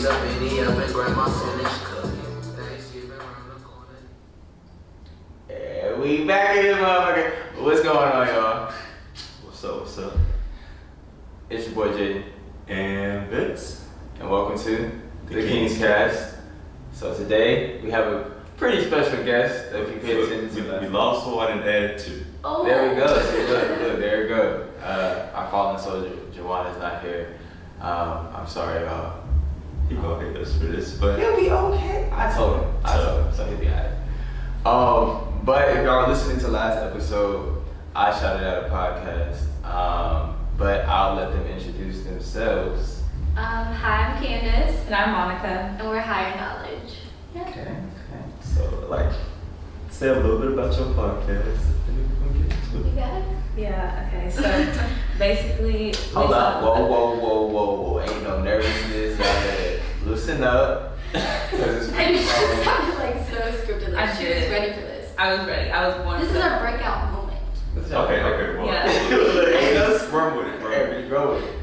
up any up and grandma finished cooking. Thanksgiving around the corner. Yeah, we back in this motherfucker. What's going on, y'all? What's up, what's up? It's your boy Jay, And Vince. and welcome to the King's Cast. So today we have a pretty special guest. If you pay attention to We that, lost one and added two. Oh. there we go. See, look, there we go. Our fallen soldier, Jawan, is not here. I'm sorry, y'all. He gonna hate us for this, but He'll be okay. I told him, so he'll be alright. But if y'all are listening to last episode, I shouted out a podcast. But I'll let them introduce themselves. Hi, I'm Candace. And I'm Monica. And we're Higher Knowledge. Okay. so like say a little bit about your podcast and then we're gonna get into You it. got it? Yeah, okay, so basically, Hold up. Whoa. Ain't no nervousness. Y'all better loosen up. 'Cause it's And it just pretty sounded like so scripted. Like I she was did. ready for this. I was ready. I was born This for is our breakout moment. Okay, well. Yeah. Let's run with it, bro. Go with it.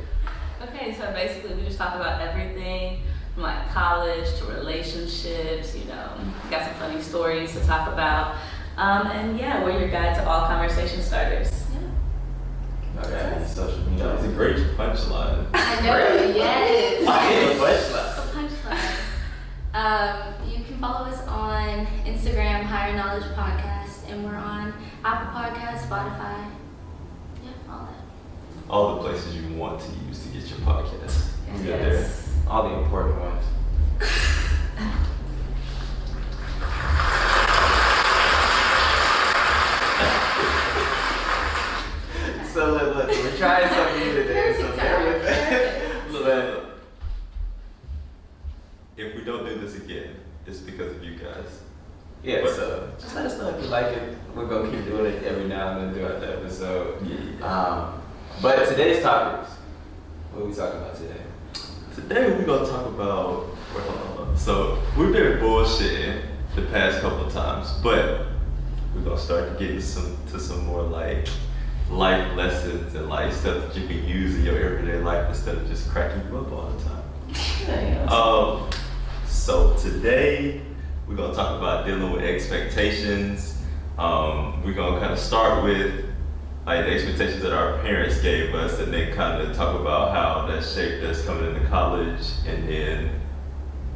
Okay, so basically we just talk about everything from like college to relationships, got some funny stories to talk about. And yeah, we're your guide to all conversation starters. Yeah. Okay, social That media. was a great punchline. I know, yes. Punchline. A punchline. You can follow us on Instagram, Higher Knowledge Podcast, and we're on Apple Podcasts, Spotify. Yeah, all that. All the places you want to use to get your podcast. Yes, We got Yes. All the important ones. So look, we're trying something new today, so bear with it. Look, if we don't do this again, it's because of you guys. Yeah, so just let us know if you like it. We're gonna keep doing it every now and then throughout the episode. But today's topics, what are we talking about today? Today we're gonna talk about, so we've been bullshitting the past couple of times, but we're gonna start getting to some more like life lessons and like stuff that you can use in your everyday life instead of just cracking you up all the time. So today we're gonna talk about dealing with expectations. We're gonna kind of start with like the expectations that our parents gave us, and then kind of talk about how that shaped us coming into college, and then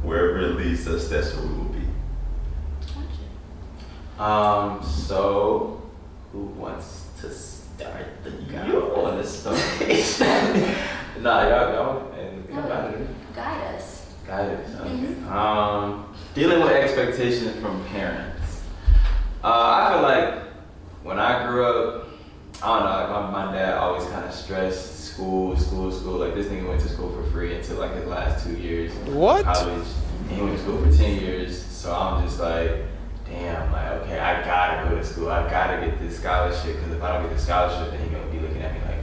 wherever it leads us, that's where we will be. So who wants to start the You want to start? Nah, y'all, and Guide us. guidance. Okay. Dealing with expectations from parents. I feel like when I grew up, I don't know, like my dad always kind of stressed school. Like this nigga went to school for free until like his last 2 years of college. And he went to school for 10 years. So I'm just like, damn, like, okay, I gotta go to school. I gotta get this scholarship, because if I don't get the scholarship, then he gonna be looking at me like,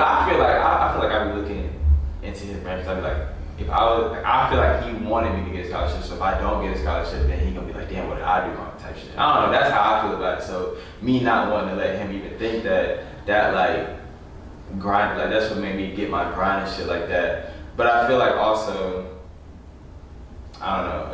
I feel like I'd be looking into his brain, because I'd be like, if I was, like, I feel like he wanted me to get a scholarship, so if I don't get a scholarship, then he gonna be like, damn, what did I do wrong type shit. I don't know, that's how I feel about it. So me not wanting to let him even think that like grind, like that's what made me get my grind and shit like that. But I feel like also, I don't know,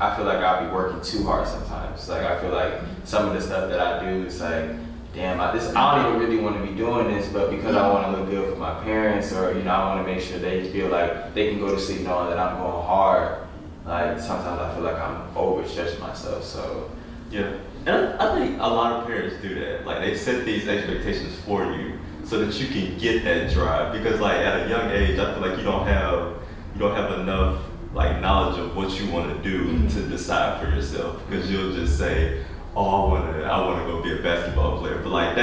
I feel like I'll be working too hard sometimes. Like I feel like some of the stuff that I do, it's like, damn, I don't even really want to be doing this, but because I want to look good for my parents, or I want to make sure they feel like they can go to sleep knowing that I'm going hard. Like sometimes I feel like I'm overstretching myself. So Yeah, and I think a lot of parents do that. Like they set these expectations for you so that you can get that drive. Because like at a young age, I feel like you don't have enough like knowledge of what you want to do to decide for yourself. Because you'll just say, oh, I want to go be a basketball player. But like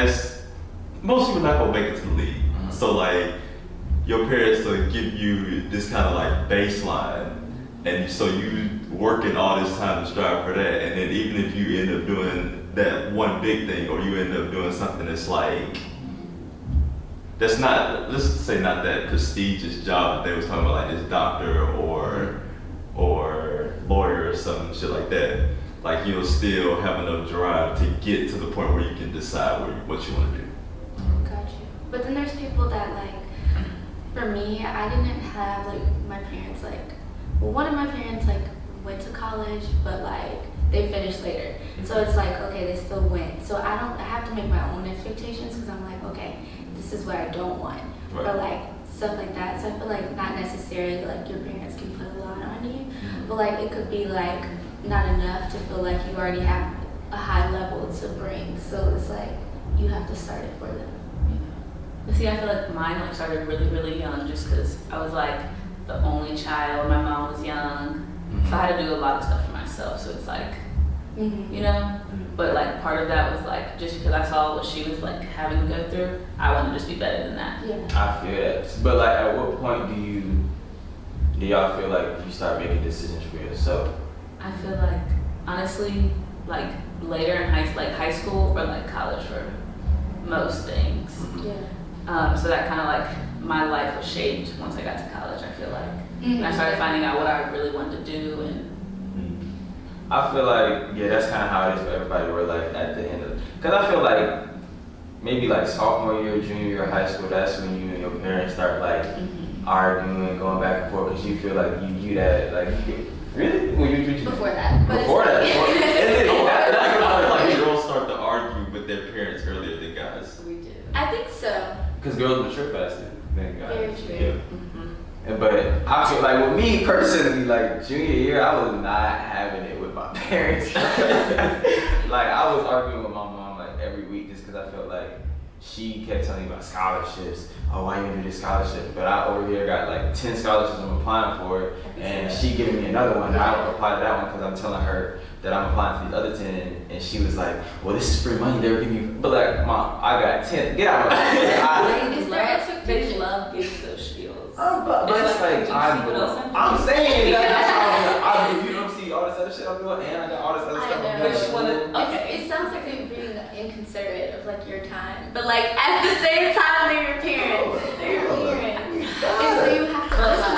most people not gonna make it to the league. So like your parents will give you this kind of like baseline, and so you working all this time to strive for that, and then even if you end up doing that one big thing, or you end up doing something that's like, that's not, let's say not that prestigious job that they was talking about, like this doctor or lawyer or some shit like that, like you'll still have enough drive to get to the point where you can decide what you want to do. Got you. But then there's people that like For me, I didn't have like my parents one of my parents went to college, but they finished later. So it's okay, they still went. So I have to make my own expectations because I'm like, okay, this is what I don't want. Right. Or stuff like that. So I feel not necessarily your parents can put a lot on you, but it could be not enough to feel you already have a high level to bring. So it's you have to start it for them. But see, I feel mine started really, really young just because I was the only child. My mom was young. So I had to do a lot of stuff for myself. So it's you know? But part of that was just because I saw what she was having to go through, I wanted to just be better than that. Yeah. I feel that. But at what point do y'all feel you start making decisions for yourself? I feel honestly, later in high school or college for most things. Yeah. So that kind of my life was shaped once I got to college, I feel and I started finding out what I really wanted to do. And I feel that's kind of how it is for everybody. We're at the end of, because I feel maybe sophomore year, junior year of high school, that's when you and your parents start arguing, going back and forth, because you feel you view that really? When you before that. Before that. I feel girls start to argue with their parents earlier than guys. we do. I think so. Because girls mature faster than guys. Very true. Yeah. But I feel with me personally, junior year, I was not having it with my parents. I was arguing with my mom every week just because I felt she kept telling me about scholarships. Oh, why you gonna do this scholarship? But I over here got 10 scholarships I'm applying for, and she giving me another one. And I don't apply to that one because I'm telling her that I'm applying for the other 10, and she was like, well, this is free money, they were giving you, but Mom, I got 10, get out of my They love giving those spiels. but it's I'm saying that you don't see all this other shit I'm doing, and I got all this other stuff I'm doing. It sounds like they're being inconsiderate of your time, but at the same time they're your parents. They're your parents. And so you have to listen.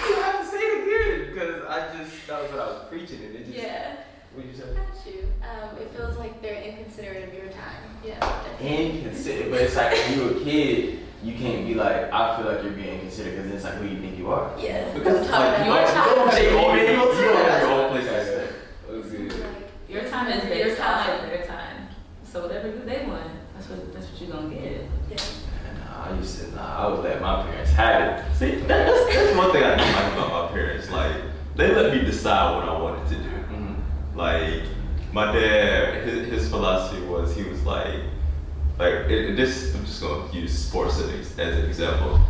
You have to say it again, because that was what I was preaching, and it just, what'd you say? Got you. It feels like they're inconsiderate of your time. Yeah. Inconsiderate, but it's when you're a kid, you can't be I feel you're being inconsiderate, because it's who you think you are. Yeah. Because your time. Your own place to stay. Your time is their time. Their time. So whatever they want, that's what you're gonna get. Yeah. I was letting my parents have it. See, that's one thing I didn't like about my parents. They let me decide what I wanted to do. My dad, his philosophy was, he was I'm just gonna use sports as an example.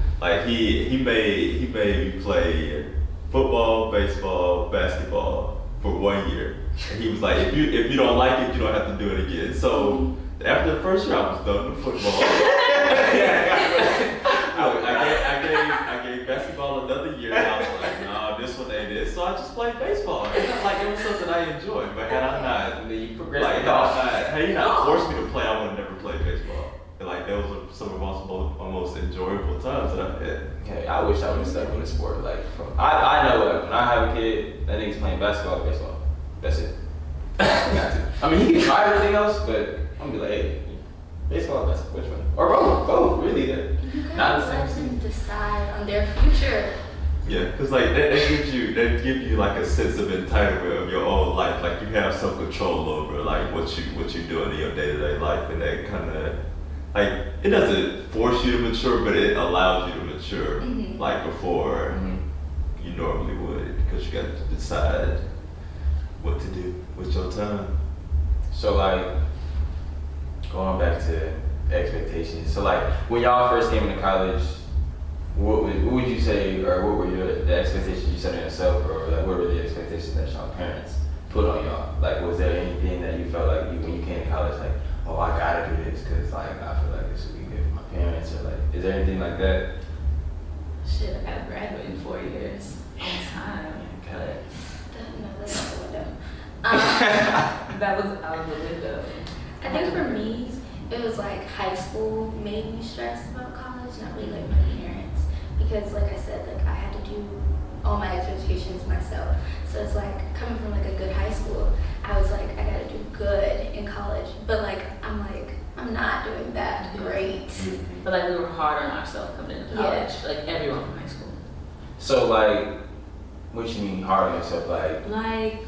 He made me play football, baseball, basketball for 1 year. And he was if you don't like it, you don't have to do it again. So after the first year, I was done with football. I gave basketball another year, and I was no, this one ain't it. So I just played baseball. It was something I enjoyed. But had I not, had he not forced me to play, I would have never played baseball. And those were some of my most enjoyable times that I've had. Hey, I wish I would have stuck with the sport. I know when I have a kid, that nigga's playing basketball or baseball. That's it. Got to. I mean, he can try everything else, but I'm gonna be hey, baseball, basketball, which one? Or both, really. Not the same Let them thing. decide on their future. Yeah, because that give you a sense of entitlement of your own life. You have some control over what you doing in your day-to-day life, and that kind of it doesn't force you to mature, but it allows you to mature before you normally would, because you got to decide what to do with your time. So going back to expectations. So when y'all first came into college, what would you say, or what were the expectations you set on yourself, or what were the expectations that y'all parents put on y'all? Was there anything that you felt when you came to college, oh, I gotta do this because I feel this would be good for my parents, or is there anything like that? Shit, I gotta graduate in 4 years on time. Okay. No, that's out the window. That was out the window. I think for me, it was high school made me stressed about college, not really my parents, because I said, I had to do all my expectations myself. So it's coming from a good high school, I was I gotta do good in college, but I'm I'm not doing that great. But like we were hard on ourselves coming into college, like everyone from high school. So like, what you mean hard on yourself? Like,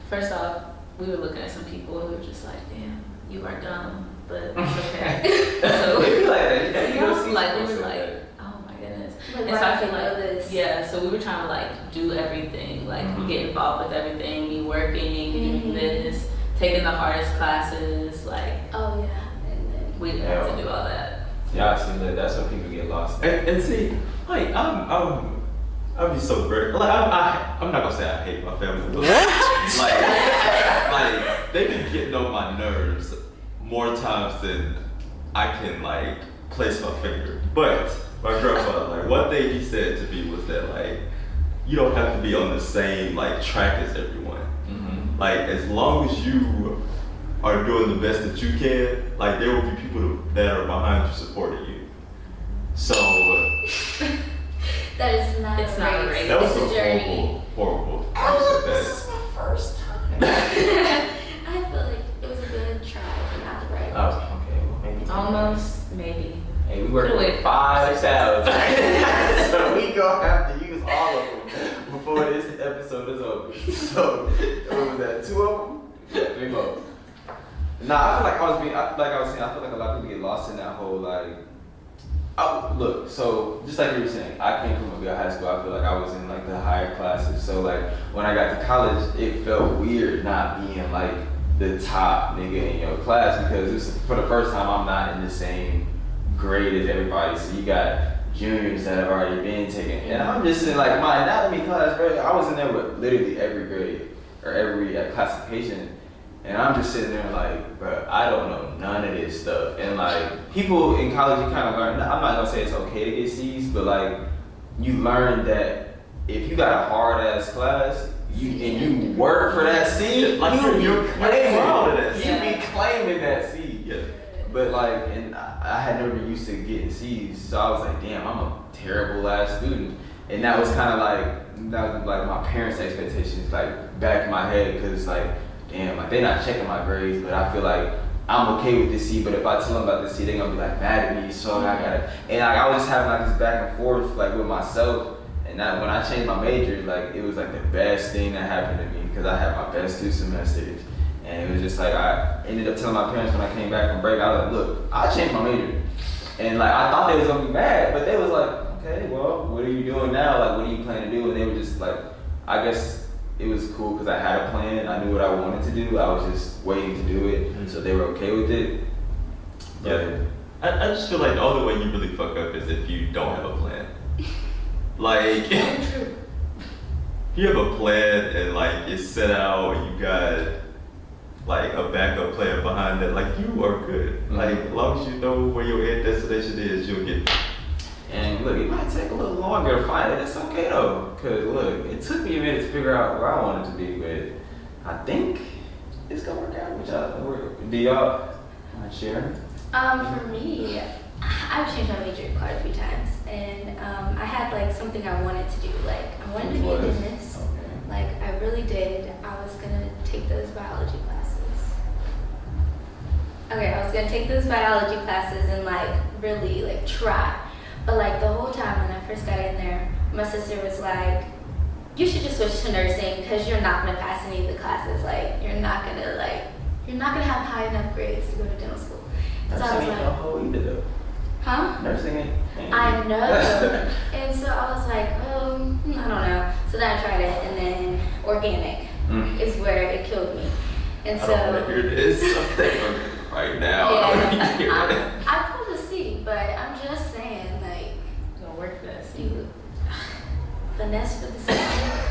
first off, we were looking at some people and we were just like, damn, you are dumb, but it's okay. So It be like that. Yeah, you don't see like we people were say like, that. oh my goodness. Like, And so why I do feel they know like, this? yeah, so we were trying to like do everything, like get involved with everything, be working, doing this, taking the hardest classes, like Oh yeah, and then we had to do all that. Yeah, I see that. That's when people get lost. And see, like I'd be so great. Like I'm not gonna say I hate my family. But like they been getting on my nerves more times than I can like place my finger. But my grandfather, like one thing he said to me was that like you don't have to be on the same like track as everyone. Like as long as you are doing the best that you can, like there will be people that are behind you supporting you. So that is not It's a not a race. race. that was It's a a journey. horrible. This is my first time. I feel like it was a good try, but not the right. Oh, okay. Well, maybe. Almost, maybe. Hey, we worked Could've with waited 5 salads. So we gonna have to use all of them before this episode is over. So what was that? 2 of them? Yeah, 3 more. Nah, I feel like I was saying, I feel like a lot of people get lost in that whole like. Look, so just like you were saying, I came from a good high school. I feel like I was in like the higher classes. So like when I got to college, it felt weird not being like the top nigga in your class because this is, for the first time I'm not in the same grade as everybody. So you got juniors that have already been taken, and I'm just in like my anatomy class, bro. I was in there with literally every grade or every classification. And I'm just sitting there like, bro, I don't know none of this stuff. And like, people in college, you kind of learn, I'm not gonna say it's okay to get C's, but like, you learn that if you got a hard ass class, you work for that C, Like you're proud of that C. C. You be claiming that C. Yeah. But like, and I had never been used to getting C's, so I was like, damn, I'm a terrible ass student. And that was kind of like, that was like my parents' expectations, like back in my head, because like, damn, like they're not checking my grades, but I feel like I'm okay with this C, but if I tell them about this C, they're gonna be like mad at me, so I gotta, and like I was just having like this back and forth like with myself, and that when I changed my major, like it was like the best thing that happened to me, because I had my best 2 semesters, and it was just like, I ended up telling my parents when I came back from break, I was like, look, I changed my major, and like I thought they was gonna be mad, but they was like, okay, well, what are you doing now, like what are you planning to do, and they were just like, I guess it was cool because I had a plan. I knew what I wanted to do. I was just waiting to do it, so they were okay with it. Yeah. I just feel like the only way you really fuck up is if you don't have a plan. Like, if you have a plan and like it's set out and you got like a backup plan behind that, like you are good. Like, as long as you know where your end destination is, you'll get there. And look, it might take a little longer to find it. It's okay though, cause look, it took me a minute to figure out where I wanted to be, but I think it's gonna work out. Which do y'all want to share? For me, I've changed my major quite a few times, and I had like something I wanted to do. Like I wanted to be a dentist. Okay. Like I really did. I was gonna take those biology classes. Okay, I was gonna take those biology classes and like really like try. But like the whole time when I first got in there, my sister was like, you should just switch to nursing because you're not gonna pass any of the classes. Like you're not gonna have high enough grades to go to dental school. So I Nursing was ain't no like, hoe either though. huh? Nursing ain't. I know. And so I was like, I don't know. So then I tried it, and then organic is where it killed me. And I so don't want to hear this. I'm thinking right now. yeah, I pulled a C, but I'm just saying, like, Gonna work for that. you finesse for the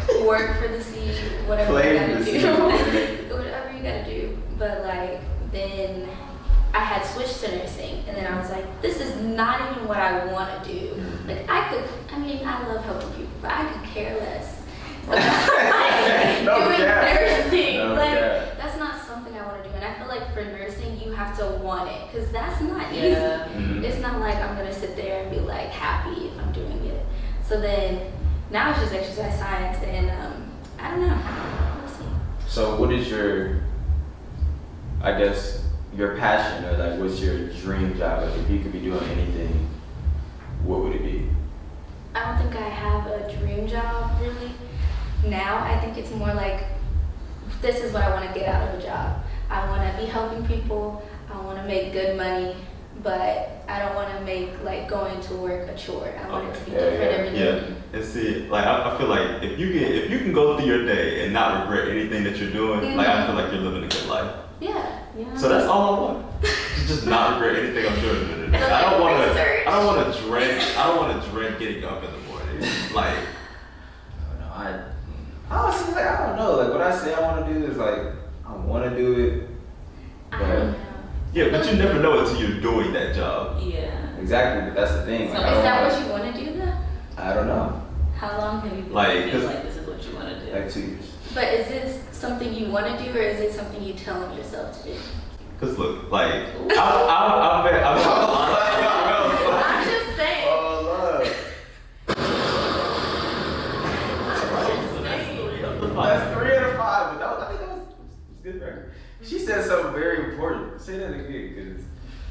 C, work for the C, whatever Play you gotta for the do, C. whatever you gotta do. But like, then I had switched to nursing, and then I was like, this is not even what I want to do. Like I love helping people, but I could care less about No doing cap. nursing. No Like cap. that's not something I want to do, and I feel like for nursing you have to want it, because that's not Yeah. easy. It's not like I'm gonna sit there and be like happy if I'm doing it. So then now it's just exercise science, and I don't know. We'll see. So what is your, I guess, your passion or like what's your dream job? Like if you could be doing anything, what would it be? I don't think I have a dream job really. Now I think it's more like this is what I want to get out of a job. I want to be helping people. I want to make good money, but I don't want to make like going to work a chore. I want it to be different every day. Yeah, and see, like I feel like if you can go through your day and not regret anything that you're doing, like I feel like you're living a good life. Yeah. So that's all I want. Just not regret anything I'm doing today. I don't want to dread getting up in the morning. Like, honestly, like, I don't know. Like what I say I want to do is like I want to do it. I don't know. Yeah, but you never know until you're doing that job. Yeah. Exactly, but that's the thing. So Like, Is that what you want to do though? I don't know. How long have you been Like, feeling like this is what you want to do? Like 2 years. But is this something you want to do or is it something you telling yourself to do? Cause look, like I'm I'm just saying. Oh, love. That's 3 out of 5, but I think that was good, right? She said something very important. Say that again, cause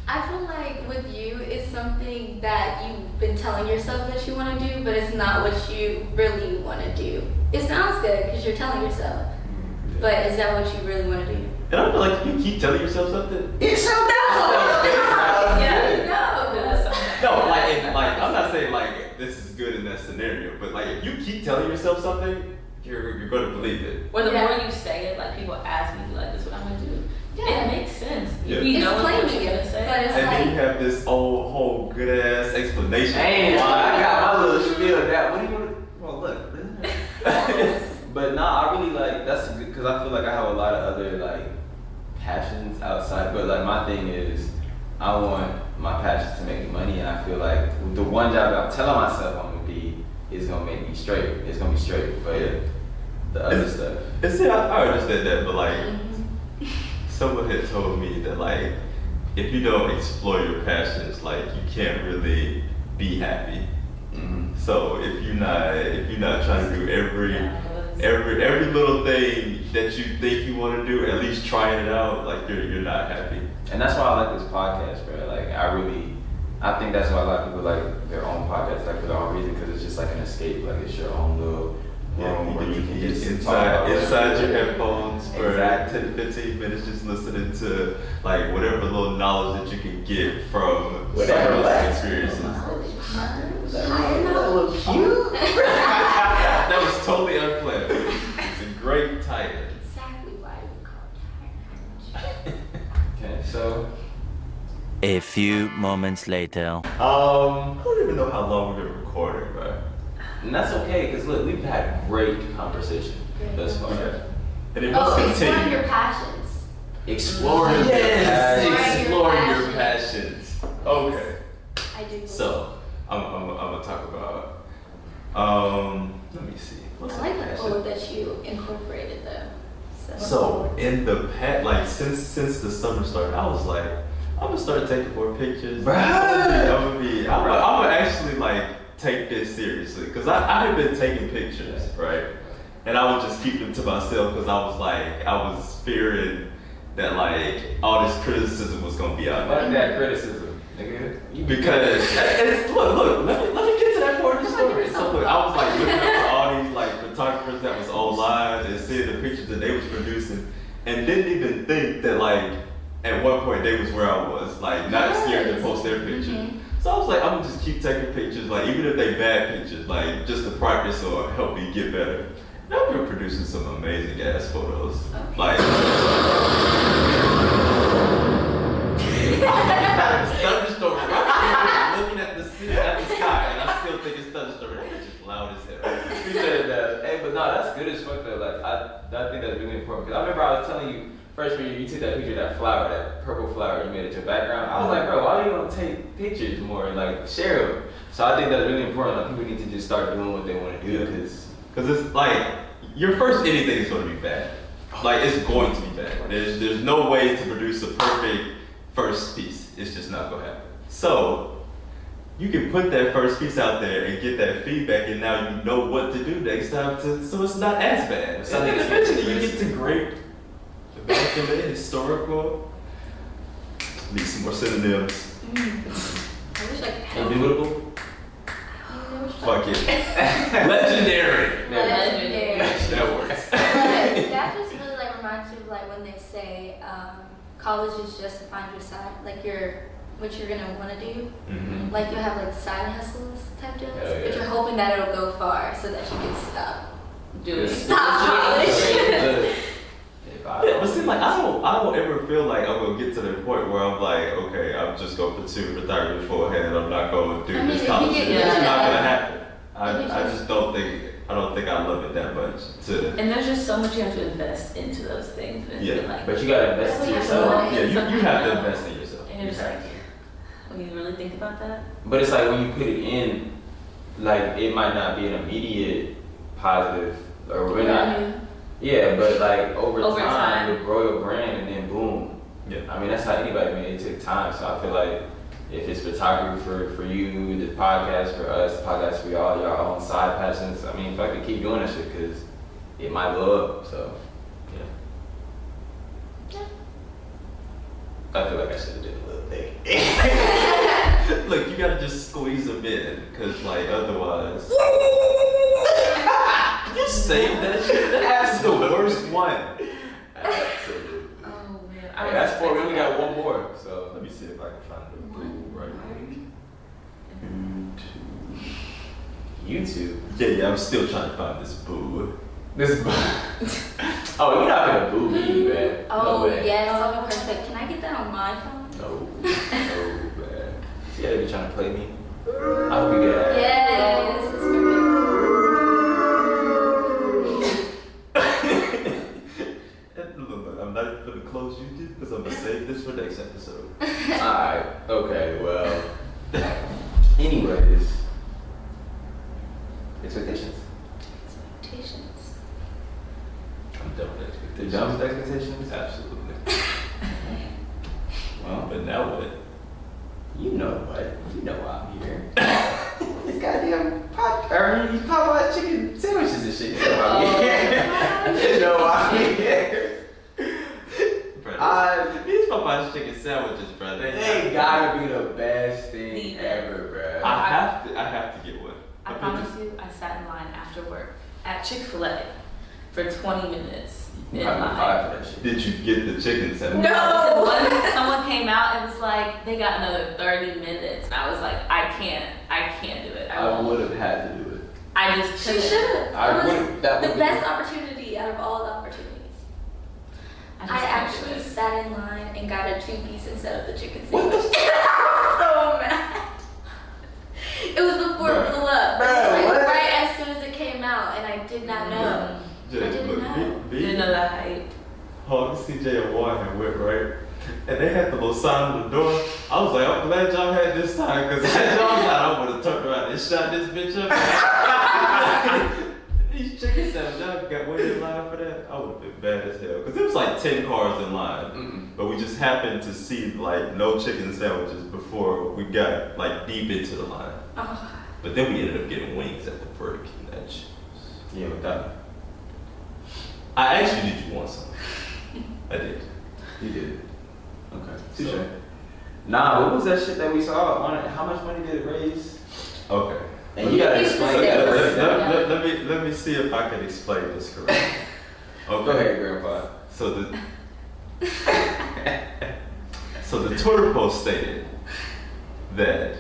I feel like with you, it's something that you've been telling yourself that you want to do, but it's not what you really want to do. It sounds good because you're telling yourself, but is that what you really want to do? and I feel like if you keep telling yourself something. it sounds Yeah. No, like I'm not saying like this is good in that scenario, but like if you keep telling yourself something, you're going to believe it. Or the Yeah. more you say it, like people ask me, like, this is what I'm gonna do. Yeah. It makes sense. Yeah. You It's know plain what to you're you, gonna say. but it's And then you like, have this whole good ass explanation. Hey, I got my little spiel of that. What do you want to? Well, look. But nah, I really like that's good because I feel like I have a lot of other like passions outside. But like my thing is, I want my passions to make me money, and I feel like the one job that I'm telling myself I'm gonna be is gonna make me straight. It's gonna be straight. But yeah, the other stuff. And see, I understand that, but like someone had told me that like if you don't explore your passions, like you can't really be happy. Mm-hmm. So if you're not trying to do every little thing that you think you want to do, at least trying it out, like you're not happy. And that's why I like this podcast, bro. Like I think that's why a lot of people like their own podcast, like for their own reason, because it's just like an escape. Like it's your own little room where you can just inside talk your headphones for Exactly. 10 to 15 minutes, just listening to like whatever little knowledge that you can get from Whatever. someone else's experiences. That was totally unplanned. It's a great title. exactly why we call it Okay, so A few moments later. I don't even know how long we've been recording, bro. and that's okay, because look, we've had great conversation thus far. Okay. And it must Oh, exploring continue. your passions. Exploring your Yes, passions. exploring your passions. Okay. I do. So I'm gonna talk about. Let me see. What's I like a the passion? quote that you incorporated though. So in the past, like since the summer started, I was like, I'm gonna start taking more pictures. Bruh. I'm gonna actually like take this seriously because I had been taking pictures, right? And I would just keep them to myself because I was fearing that like all this criticism was gonna be out Fuck there. that criticism, nigga. Because look, let me get to that part of the story. So look, I was like looking up for all these like photographers that was online and seeing the pictures that they was producing, and didn't even think that like at one point they was where I was, like not scared to post their picture. So I was like, I'm gonna just keep taking pictures, like even if they bad pictures, like just to practice or help me get better. And I've been producing some amazing ass photos, like. Thunderstorm. I'm looking at the sky, and I still think it's thunderstorm. It's just loud as hell. You said that. Hey, but no, that's good as fuck though. Like I think that's really important because I remember I was telling you freshman year you took that picture of that flower, that purple flower you made it your background. I was like, bro, why do you want to take pictures more and like share them? So I think that's really important. Like people need to just start doing what they want to do because it's like your first anything is going to be bad. Like it's going to be bad. There's no way to produce a perfect first piece. It's just not going to happen. So you can put that first piece out there and get that feedback, and now you know what to do next time, so it's not as bad. And then eventually you get to great, immaculate, historical Need some more synonyms. I wish I could help. Indubitable? Fuck it. Legendary. Legendary. That works. But that just really like reminds me of like when they say college is just to find your side, like what you're gonna want to do. Mm-hmm. Like you have like side hustles type deals, Yeah. but you're hoping that it'll go far so that you can stop. Stop college. Yeah, but see, like I don't ever feel like I'm gonna get to the point where I'm like, okay, I'm just gonna pursue retirement beforehand. I'm not gonna do this college shit. It's not gonna happen. I just don't think I love it that much. And there's just so much you have to invest into those things. And Yeah. like, But you gotta invest in yourself. Yeah, you have to invest in yourself. and you're just like, when you really think about that. But it's like when you put it in, like it might not be an immediate positive or we're not. Yeah, but like over time, you grow your brand and then boom. Yeah. I mean, that's how anybody made it. It took time. So I feel like if it's photography for you, the podcast for us, the podcast for y'all, your own side passions. I mean, if I could keep doing that shit, because it might blow up. So, yeah. I feel like I should have did a little thing. Look, you gotta just squeeze them in, cause like otherwise. You saved that shit. That's the worst one. Absolutely. Oh man. Hey, that's 4. We only got one more. So Let me see if I can find the boo right quick. YouTube. Yeah, I'm still trying to find this boo. This. Oh, you're not gonna boo me, man. Oh No way. yes, that'll be perfect. Can I get that on my phone? No, man. See how they be trying to play me? I hope you get that. Yes, this is perfect. Look, I'm not gonna close YouTube because I'm gonna save this for next episode. Alright, okay, well. Anyways. Expectations. Expectations. I'm done with You expectations. done with expectations? Absolutely. Well, But now what? you know what? You know why I'm here. These goddamn Popeyes chicken sandwiches and shit. You know why I'm here. You know why I'm here. These Popeyes chicken sandwiches, bro. They gotta be the best thing ever, bro. I have to get one. I promise you, I sat in line after work at Chick-fil-A for 20 minutes in You probably line. fired for that shit. Did you get the chicken sandwich? No! Someone came out and was like, they got another 30 minutes. And I was like, I can't do it. I would have had to do it. I just She couldn't. should have. I That was would've- that the would've best been- opportunity out of all the opportunities. I I just couldn't do actually it. sat in line and got a 2-piece instead of the chicken What sandwich. the I was so mad. It was before it blew up. Bruh, It was like what? right as soon as it came out, and I did not know. Just I didn't look, know. Didn't know that hype. Hog, CJ, and Warren went right, and they had the little sign on the door. I was like, I'm glad y'all had this time, cause had y'all not, I would have turned around and shot this bitch up. These chicken sandwiches, y'all got waited in line for that. I would have been bad as hell, cause there was like 10 cars in line, but we just happened to see like no chicken sandwiches before we got like deep into the line. Oh. But then we ended up getting wings at the Burger King. That shit. Yeah, with that. I asked you, did you want something? I did. You did. Okay. Touche. So- Nah, what was that shit that we saw? How much money did it raise? Okay. And you gotta You explain said that. it was- Let me see if I can explain this correctly. Okay. Go ahead, Grandpa. So the Twitter post stated that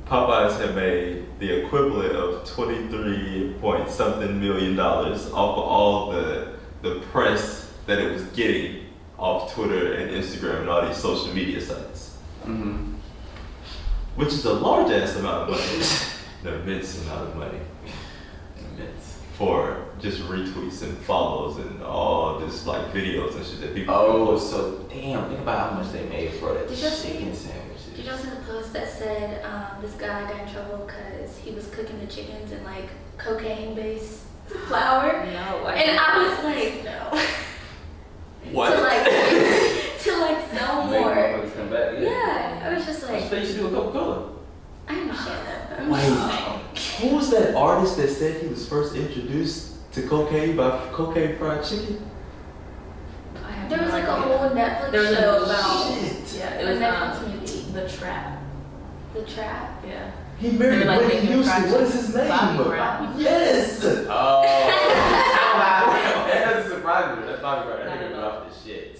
Popeyes had made the equivalent of 23 point something million off of all the press that it was getting off Twitter and Instagram and all these social media sites. Mm-hmm. Which is a large ass amount of money. An immense amount of money. Immense. For just retweets and follows and all this like videos and shit that people. Oh, so damn, think about how much they made for that Did you see- chicken sandwiches. Did y'all see the post that said this guy got in trouble because he was cooking the chickens in like cocaine-based flour? No, And I was like, no. What? To like sell Make more. motherfuckers come back. Yeah, I was just That's like, what you should do with Coca-Cola. I understand that. I'm Wait. just saying. Who was that artist that said he was first introduced to cocaine by cocaine fried chicken? I have There was no like a idea. whole Netflix There was a show about. Shit. Yeah, it My was Netflix movie. The Trap. The Trap. Yeah. He married Like, Whitney making Houston. fried What is his name? Bobby Brown. Yes. That doesn't surprise me. That's Bobby Brown. That nigga off the shit.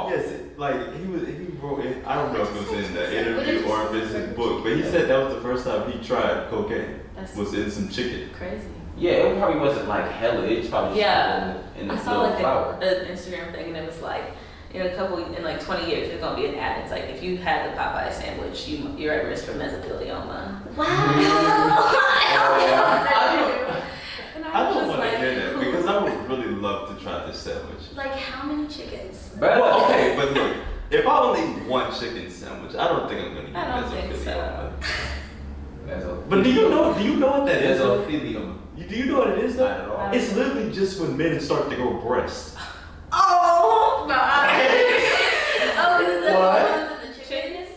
Yes, like he wrote it. I don't know if it was in the interview or if it's his book, but he said that was the first time he tried cocaine. That's Was in some chicken. crazy. Yeah, it probably wasn't like hella. It's probably just Yeah. in the I saw like flour. an Instagram thing and it was like, in like 20 years, there's gonna be an ad. It's like if you had the Popeye sandwich, you're at risk for mesothelioma. Wow. And I was don't just want to like, hear that because I would really love to try this sandwich. Like how many chickens? Well, okay, but look, if I only eat one chicken sandwich, I don't think I'm gonna get I don't think mesothelioma. But do you know what that is? Mesothelium. Do you know what it is though? Not at all. It's literally just when men start to grow breasts. Oh my! Oh, is it What? the chickens?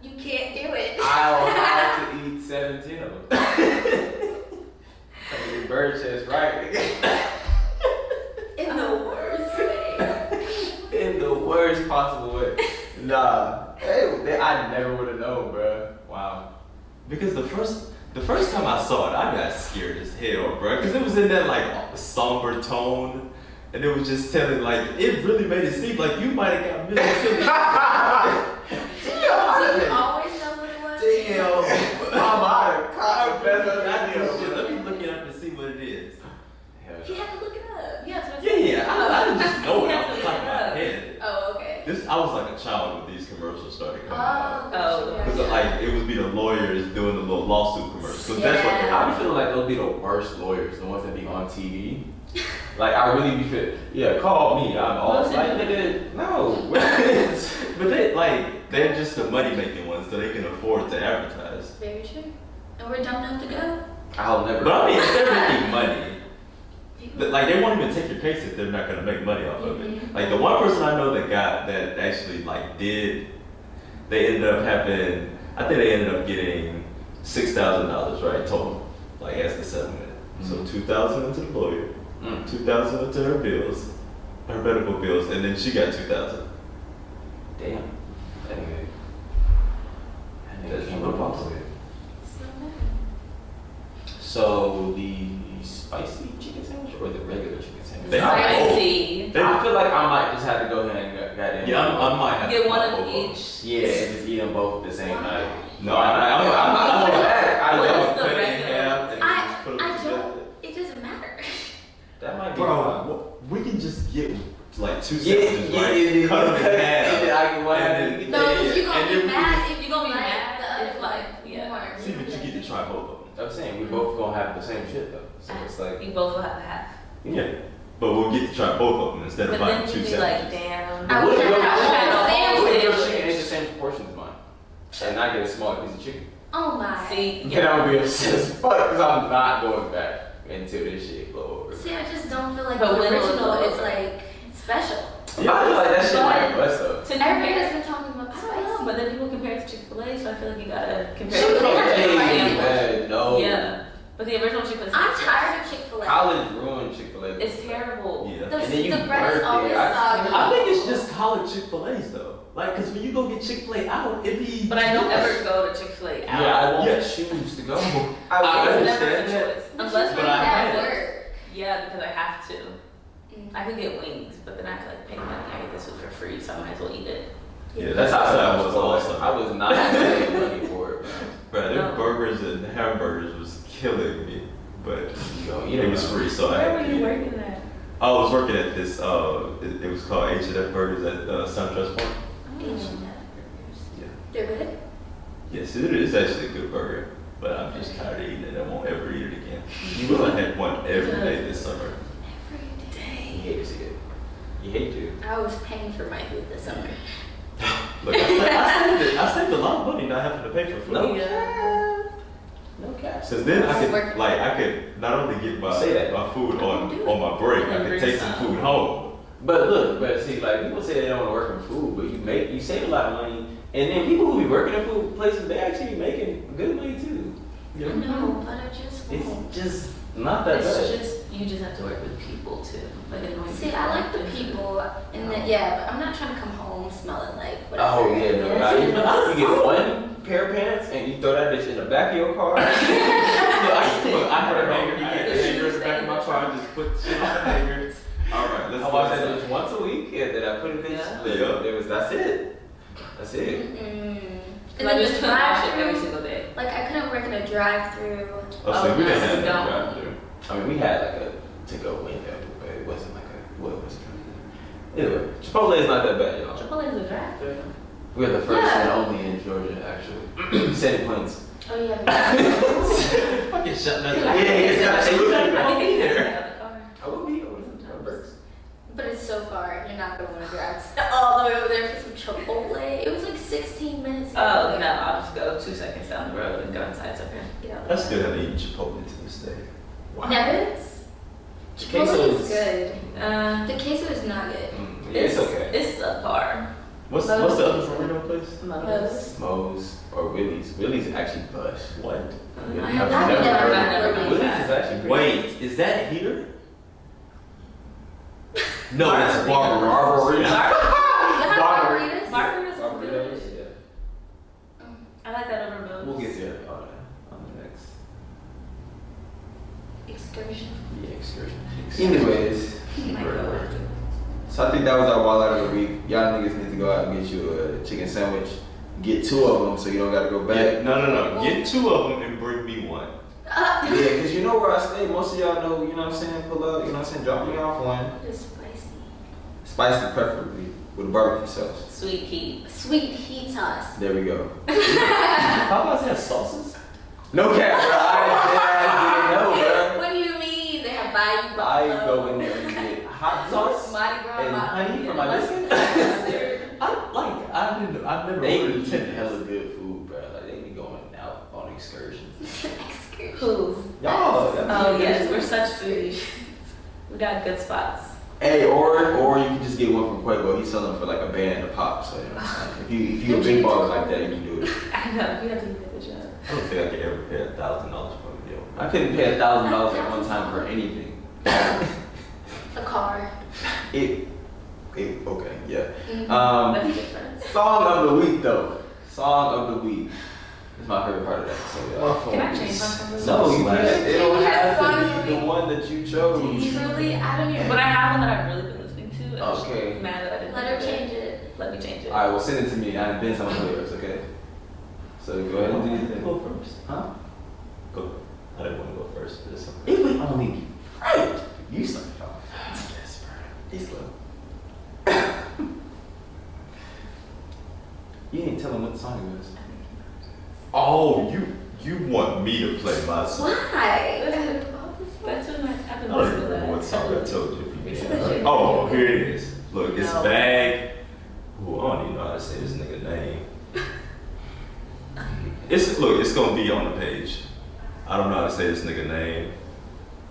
You can't do it. I'll have to eat 17 of them. Your bird chest, right? In the worst way. In the worst possible way. Nah. I never would have known, bro. Wow. Because the first time I saw it, I got scared as hell, bro. Because it was in that like somber tone, and it was just telling like it really made it seem like you might have got mesothelioma. Did you always know what it was? Damn. I'm out of Let me look it up and see what it is. You had to look it up. yeah, so Yeah, I didn't just know it You off have the to top look of it my up. head. Oh, okay. I was like a child when these commercials started coming out. Oh, Because like it would be the lawyers doing the little lawsuit commercials. Because that's what Yeah. I be feeling like those be the worst lawyers, the ones that be on TV. Like I really be fit. Yeah, call me. I'm all like nigga. No. But they're just the money making ones, so they can afford to advertise. Very true. And we're dumb enough to go. I'll never. But I mean, if they're making money, like they won't even take your case if they're not gonna make money off of it. Like the one person I know that actually like they ended up having, I think they ended up getting $6,000 right total, like as the settlement. So $2,000 into the lawyer, $2,000 into her bills, her medical bills, and then she got $2,000. Damn. Anyway. That's what possible. So bad. So the spicy chicken sandwich or the regular chicken sandwich? They have both. Spicy. I feel like I might just have to go ahead and get in. Yeah, I might have Get to one buy of both them. each. Yeah, and just eat them both at the same night. No, I'm not doing that. I What don't. is the cut it in regular? half and just put them I together. don't. It doesn't matter. That might be Bro, we can just get like two Yeah, sandwiches, yeah, right? yeah, Cut them in yeah. half. And then I can wipe And it. then- No, because you're and gonna then be we mad if You're gonna be like, mad the other if, like yeah. more. See, but you get to try both of them. I'm saying we both gonna have the same shit though. So it's like You both will have a half. Yeah. But we'll get to try both of them instead of But buying then two you'd be like, sandwiches. damn. I What if would your- have had a what if your sandwich. chicken ain't the same proportion as mine? And I get a small piece of chicken. Oh my. See, Then I'm gonna be upset as fuck because I'm not going back until this shit blow over. See, I just don't feel like But the when will it original go is over? like special. Yeah, I feel like that shit But- might bust though. To Everybody has compare, been talking about I don't know, spicy. but then people compare it to Chick-fil-A, so I feel like you gotta compare Chick-fil-A it to has Hey, no. Yeah. But the original Chick-fil-A. I'm tired of Chick-fil-A. College ruined Chick-fil-A. It's terrible. Yeah. The, And then you the bread is burnt always it. I- soggy. I think it's just college Chick-fil-A's though. Like, cause when you go get Chick-fil-A out, it be. But I don't ever go to Chick-fil-A out. Yeah, I won't Yeah. choose to go. I It's understand never a that. choice. But Unless you but we're I eat had at it. work. Yeah, because I have to. Mm. I could get wings, but then I have to like pay money. I get this food for free, so I might as well eat it. Yeah, That's how I was also. I was not paying money for it. Bro, their No. burgers and hamburgers was killing me, but You it was free, so I Where had were to you eat it. working at? I was working at this. It was called H&F Burgers at SunTrust Park. H&M. Yeah. They're good. Yes, it is actually a good burger, but I'm just tired of eating it. I won't ever eat it again. You will have one every day this summer. Every You day. hate to see it. You hate to. I was paying for my food this summer. Look, I saved a lot of money not having to pay for food. No. Yeah. No cap. Since then, I could not only get Say that. my food on my break, I could take some food home. But look, see, like people say they don't want to work in food, but you save a lot of money, and then people who be working in food places, they actually be making good money too. I know, but I just won't. It's just Not that It's bad. just, you just have to work with people too. Like annoying See, people. I like the people, and then yeah, but I'm not trying to come home smelling like whatever. Oh yeah, no. Yeah. Nah, you get one pair of pants and you throw that bitch in the back of your car. I put a hanger. I get the hanger in the back of my car and just put shit on the hanger. All right, let's I wash that bitch once a week, and then I put it in. Yeah. That's it. That's it. And Like, then just the put wash it every drive-through, single day. like I couldn't work in a drive-through. Oh, so we didn't have no. that drive-through. I mean, we had like a to-go window, but it wasn't like a what was it? Anyway, Chipotle is not that bad, y'all. Chipotle is a drive-through. We're the first Yeah. and only in Georgia, actually. Sandy Plains. Oh yeah. Fucking shut that Yeah, it's absolutely. I I think it's there. the would be. I would burgers. But it's so far. You're not gonna want to drive all the way over there for some Chipotle. It was like 16 minutes. Oh no, I'll just go 2 seconds down the road and go inside. It's okay. Yeah. I still haven't eaten Chipotle to this day. Nevins. Queso Chipotle is is- good. The queso is not good. Yeah, it's okay. It's subpar. What's the other burrito place? Mo's. Moe's or Willie's. Willie's is actually bush. What? Really? I I've have never never heard of had it. Willie's. Willie's is actually pretty Wait, is that here? No, it's Barbarita. Barbarita. You have Barbarita. margaritas? Margaritas is Barbarita's, good. yeah. I like that over Mo's. We'll get there on the next. Excursion. Yeah, excursion. Anyways, Oh my God. so I think that was our wall out of the week. Y'all niggas need to go out and get you a chicken sandwich. Get 2 of them so you don't gotta go back. No. Get 2 of them and bring me one. Yeah, because you know where I stay. Most of y'all know, you know what I'm saying? Pull up, you know what I'm saying? Drop me off one. It's spicy. Spicy, preferably, with a barbecue sauce. Sweet heat. Sweet heat sauce. There we go. Popeyes has sauces? No cap, bro. I didn't know, bro. What do you mean? They have Bayou Buffalo. I go in there and get hot sauce Mardi Gras and Buffalo. honey for my biscuit. I've never They ordered be chicken. hella good food, bro. Like, they be going out on excursions. Excursion. Who? Y'all. Oh yes, we're such foodies. We got good spots. Hey, or you can just get one from Quavo. He's selling for like a band a pop. So you know what I'm saying? If you a big baller like that, you can do it. I know, you have to do a good job. I don't think I could ever pay $1,000 for a meal. I couldn't pay $1,000 at one time for anything. A car. It okay, yeah. Mhm. That's different. Song of the week though. Song of the week. It's my favorite part of that. So yeah. Can I change my phone? No, you can't. It don't Yes, have song of to the be the week. one that you chose. Truly, I don't even. But I have one that I've really been listening to. And I'm just Okay. mad that I didn't. Let her do it. change it. Let me change it. Alright, well send it to me. I've been some of the lyrics, okay? So go ahead and do your thing. Go first. Huh? Go. I didn't want to go first. But it's okay. It would only be right. You started off. Yes, bro. It's low. You didn't tell him what the song was. Oh, you want me to play my song? Why? That's when I've I been don't listening to remember that. what song I told you. If you Yeah. can. Oh, here it is. Look, it's No. Bag. Ooh, I don't even know how to say this nigga name. It's gonna be on the page. I don't know how to say this nigga name.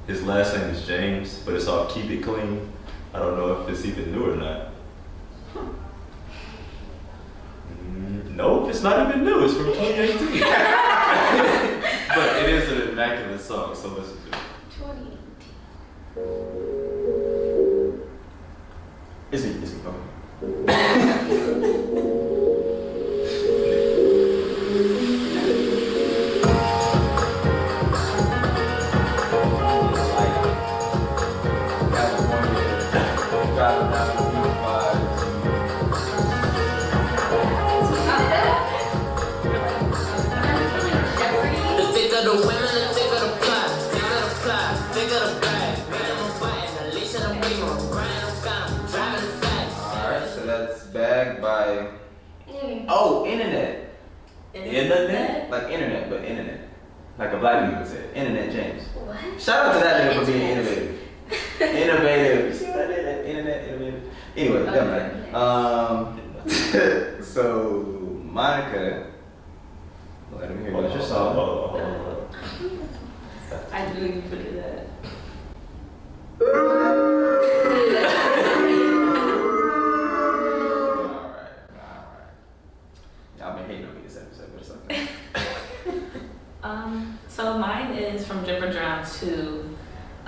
His last name is James, but it's off Keep It Clean. I don't know if it's even new or not. Nope, it's not even new. It's from 2018. But it is an immaculate song, so listen to it. 2018. It's me, okay. The thicker the women, the thicker the plot. Thicker the plot, thicker the bag. Making them fight, the least of them beam. I'm grinding, I'm kind, driving fast. Alright, so that's Bag by Mm. Oh, Internet. Internet? Like internet, but internet. Like a black dude would say. Internet James. What? Shout out to that nigga for being Internet. innovative. Innovative. You see what I did? Internet, innovative. Anyway, Okay. doesn't matter. So Monica. Let me hear What's your song? song. I knew you could do that. Alright. Y'all been hating on me this episode, but it's okay. So mine is from Jumper Drown 2.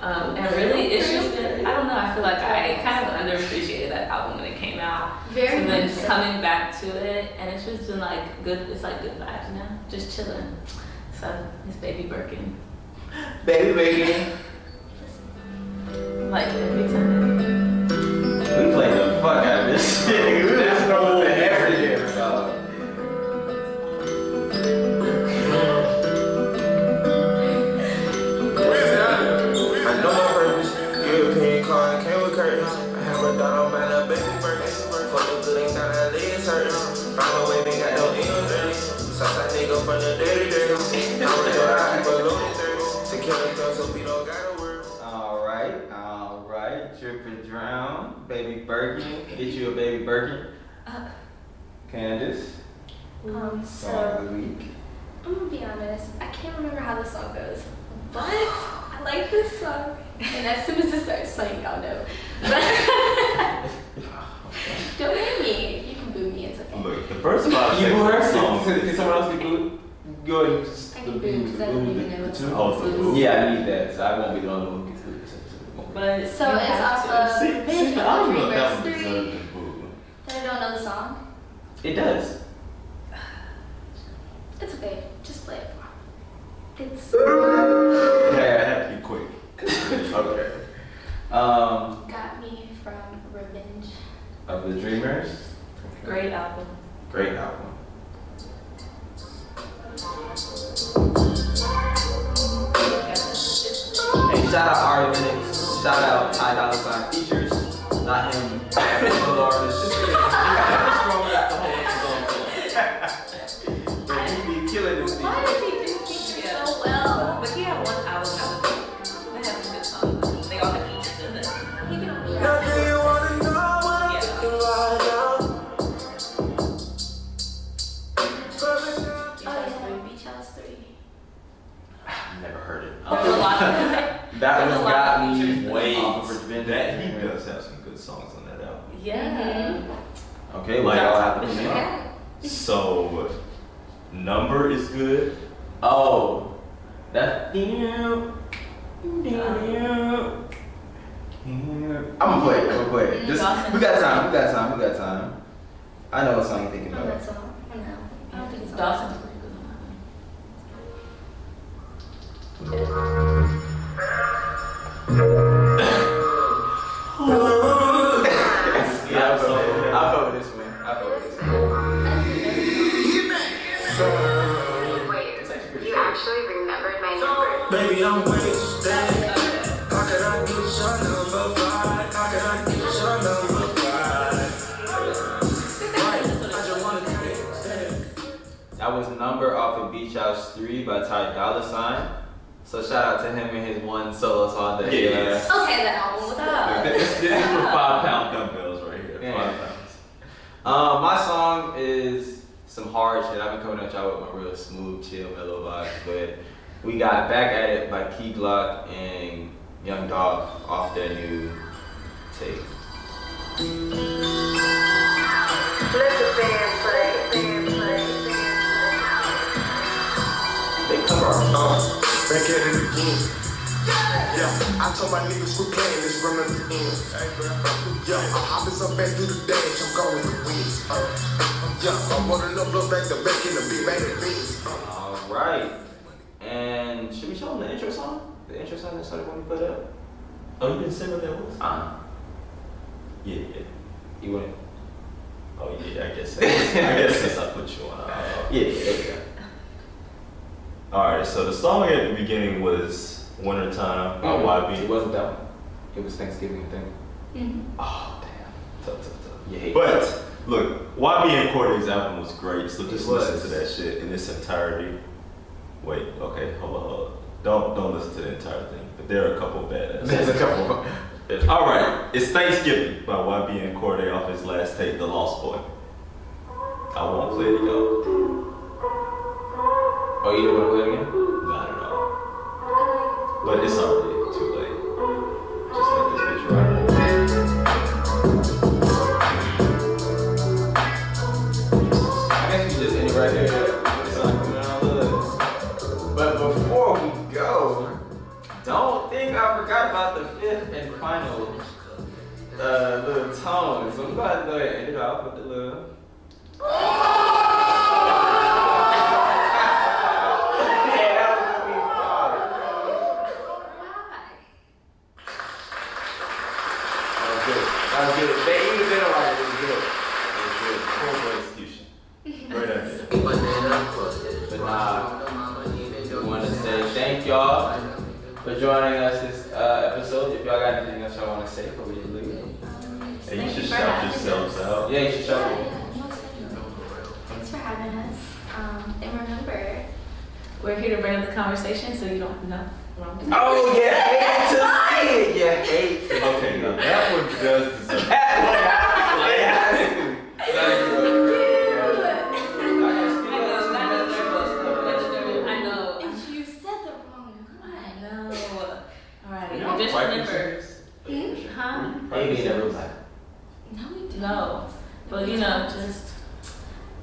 And really, it's just been, I don't know, I feel like I kind of underappreciated that album when it came out. Very So then much so. coming back to it, and it's just been like good, it's like good vibes, you know? Just chilling. So, it's Baby Birkin. Baby, baby. Like every time. We played the fuck out of this shit. We just know what the heck it is, dog. I know my purpose. European car came with curtains. I have a dot on my little baby birthday. Fuck the good ain't got her legs hurting. Found a way, they got no M's early. Southside nigga from the dirty. I was there, I keep a loaded 30. To kill a thug, so we don't gotta worry. Alright. Drip and drown. Baby Birkin. Get you a baby Birkin. Candace. Song So of the week. I'm gonna be honest, I can't remember how the song goes, but I like this song. And as soon as it starts playing, y'all know. But don't hate me. You can boo me, it's okay. Look, the first 5 You seconds boo of her? the song. Can someone else be booed? Go ahead. I can boo because I don't even know what song Oh, this so is. Yeah, I need that, so I won't be the only one who gets booed. But So you it's have off to. of See, Revenge I of don't the know if that Dreamers one 3. deserved a boo. That I don't know the song. It does. It's okay. Just play it. It's Yeah, I have to be quick. Okay. Got Me from Revenge. Of the Dreamers. Great album. Great album. Hey, shout out Ari Lennox. Shout out Ty Dolla $ign features. Not him. Solo artist. But he be killing this Why thing. does he do features so well? But he had one album that was, they had some good songs. They all had features in it. He can only Now, rap. do you wanna know what I'm Yeah. thinking right now? Oh yeah, Beach House 3. Never heard it. There's a lot of That There's one a lot got of me features. way Oh, for revenge. That he does have some good songs on that album. Yeah. Okay, well, y'all have to put me on. Okay. So, Number is good. Oh, that. I'm gonna play it. Just, we got time. I know what song you're thinking I know about. that song. I know. I don't think it's on Dawson's that song. pretty good on that one. Yeah, I'll go with this one. Wait, you actually remembered my number? Baby, I'm wasted. How could I get your number five? How could I get your number five? Right, I just wanna taste that. That was Number off of Beach House 3 by Ty Dolla $ign. So shout out to him and his one solo song that he Yeah. Okay, that album was Stop. This is for 5 pound dumbbells right here. Yeah. 5 pounds. My song is some hard shit. I've been coming at y'all with my real smooth, chill, mellow vibes, but we got Back at It by Key Glock and Young Dog off their new tape. Let the band play. They cover our Back at it again. Yeah, I told my niggas quit playing this run at the end. Yeah, I'm hopping so back through the dash, I'm going to win. Yeah, I'm running up, look back to back in the big bag of beans. Alright. And should we show them the intro song? The intro song that started when we put up? Oh, you didn't say what that was? Yeah. You went. Oh yeah, I guess since I put you on. Yeah, there you go. Alright, so the song at the beginning was Wintertime by YB. It wasn't that one. It was Thanksgiving thing. Mhm. Oh damn. Tough. You hate But look, YB and Cordy's album was great, so just It was. listen to that shit in its entirety. Wait, okay, hold on. Don't listen to the entire thing, but there are a couple badass. There's a couple. Alright, it's Thanksgiving by YB and Corday off his last tape, The Lost Boy. I won't play it, y'all. Oh, you don't want to play it again? Not at all. But it's already too late. Just let this bitch ride. I guess we just end it right here. It's like putting on love. But before we go, don't think I forgot about final little tone. So we're gonna have to go ahead and end it off with the little. That was good. They even did it right. It was good. It was good. Horrible execution. Great idea. But I want to say thank y'all for joining us this episode. If y'all got anything else y'all want to say before we leave. Hey, you should shout yourselves out. Yeah, you should shout it. Thanks for having us. And remember, We're here to bring up the conversation so you don't know. Oh, yeah, hate to see it. Yeah, hate to Okay, now that one does deserve. I know. if you said the wrong one. I know. All right. Y'all Just remember. practicing? Huh? Maybe in every time. No, we didn't. No. But just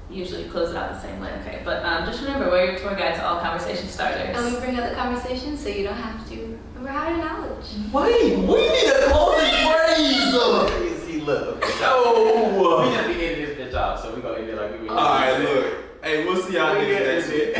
usually close it out the same way. Okay. But just remember, we're your tour guide to all conversation starters. And we bring up the conversation so you don't have to. We're higher knowledge. Wait, we need a closing phrase. See, look. No. We just be ending this bitch off, so we gonna end it like we were. Alright, look. Hey, we'll see y'all niggas next week.